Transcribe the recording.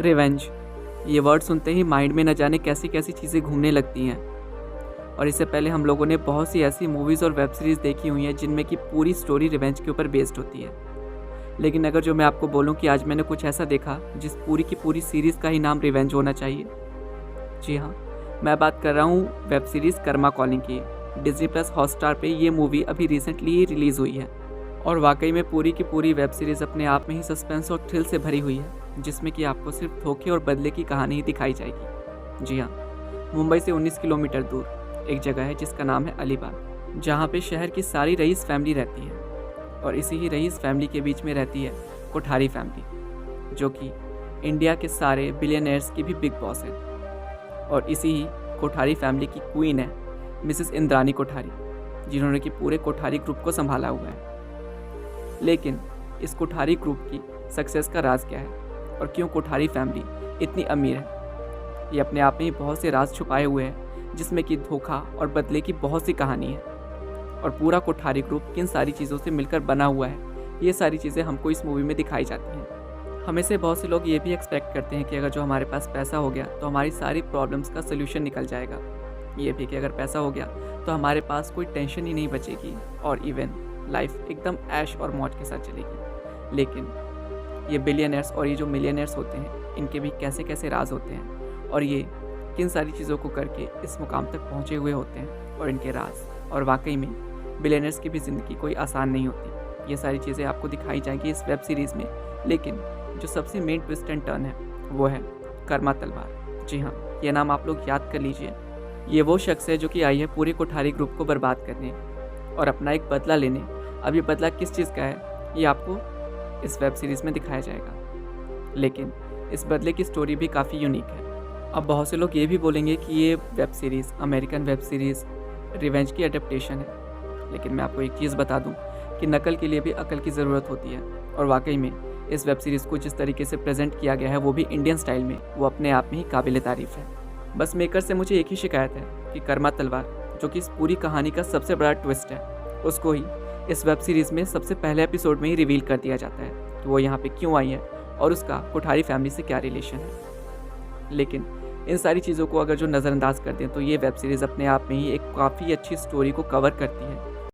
Revenge, ये word सुनते ही mind में न जाने कैसी कैसी चीज़ें घूमने लगती हैं। और इससे पहले हम लोगों ने बहुत सी ऐसी मूवीज़ और वेब सीरीज़ देखी हुई हैं जिनमें कि पूरी स्टोरी रिवेंज के ऊपर बेस्ड होती है। लेकिन अगर जो मैं आपको बोलूं कि आज मैंने कुछ ऐसा देखा जिस पूरी की पूरी सीरीज़ का ही नाम रिवेंज होना चाहिए, जी हाँ, मैं बात कर रहा हूँ वेब सीरीज़ कर्मा कॉलिंग की। डिज्नी प्लस हॉटस्टार पे ये मूवी अभी रिसेंटली ही रिलीज़ हुई है और वाकई में पूरी की पूरी वेब सीरीज़ अपने आप में ही सस्पेंस और थ्रिल से भरी हुई है, जिसमें कि आपको सिर्फ धोखे और बदले की कहानी ही दिखाई जाएगी। जी हाँ, मुंबई से 19 किलोमीटर दूर एक जगह है जिसका नाम है अलीबाग, जहाँ पे शहर की सारी रईस फैमिली रहती है और इसी ही रईस फैमिली के बीच में रहती है कोठारी फैमिली, जो कि इंडिया के सारे बिलियनर्स की भी बिग बॉस है। और इसी ही कोठारी फैमिली की क्वीन है मिसेस इंद्रानी कोठारी, जिन्होंने कि पूरे कोठारी ग्रुप को संभाला हुआ है। लेकिन इस कोठारी ग्रुप की सक्सेस का राज क्या है और क्यों कोठारी फैमिली इतनी अमीर है, ये अपने आप में ही बहुत से राज छुपाए हुए हैं, जिसमें कि धोखा और बदले की बहुत सी कहानी है। और पूरा कोठारी ग्रुप किन सारी चीज़ों से मिलकर बना हुआ है, ये सारी चीज़ें हमको इस मूवी में दिखाई जाती हैं। हमें से बहुत से लोग ये भी एक्सपेक्ट करते हैं कि अगर जो हमारे पास पैसा हो गया तो हमारी सारी प्रॉब्लम्स का सोल्यूशन निकल जाएगा। ये भी कि अगर पैसा हो गया तो हमारे पास कोई टेंशन ही नहीं बचेगी और इवन लाइफ एकदम ऐश और मौज के साथ चलेगी। लेकिन ये बिलियनर्स और ये जो मिलियनर्स होते हैं, इनके भी कैसे कैसे राज होते हैं और ये किन सारी चीज़ों को करके इस मुकाम तक पहुँचे हुए होते हैं और इनके राज। और वाकई में बिलियनर्स की भी ज़िंदगी कोई आसान नहीं होती। ये सारी चीज़ें आपको दिखाई जाएंगी इस वेब सीरीज़ में। लेकिन जो सबसे मेन ट्विस्ट एंड टर्न है वो है कर्मा तलवार। जी हाँ, ये नाम आप लोग याद कर लीजिए। ये वो शख्स है जो कि आई है पूरे कोठारी ग्रुप को बर्बाद करने और अपना एक बदला लेने। अब ये बदला किस चीज़ का है ये आपको इस वेब सीरीज़ में दिखाया जाएगा। लेकिन इस बदले की स्टोरी भी काफ़ी यूनिक है। अब बहुत से लोग ये भी बोलेंगे कि ये web series American web series revenge की एडेप्टेशन है, लेकिन मैं आपको एक चीज़ बता दूं कि नकल के लिए भी अकल की ज़रूरत होती है। और वाकई में इस वेब सीरीज़ को जिस तरीके से प्रेजेंट किया गया है वो भी इंडियन स्टाइल में, वो अपने आप में ही काबिल तारीफ़ है। बस मेकर से मुझे एक ही शिकायत है कि कर्मा तलवार, जो कि इस पूरी कहानी का सबसे बड़ा ट्विस्ट है, उसको ही इस वेब सीरीज़ में सबसे पहले एपिसोड में ही रिवील कर दिया जाता है कि वो यहाँ पे क्यों आई है और उसका कोठारी फैमिली से क्या रिलेशन है। लेकिन इन सारी चीज़ों को अगर जो नज़रअंदाज कर दें तो ये वेब सीरीज़ अपने आप में ही एक काफ़ी अच्छी स्टोरी को कवर करती है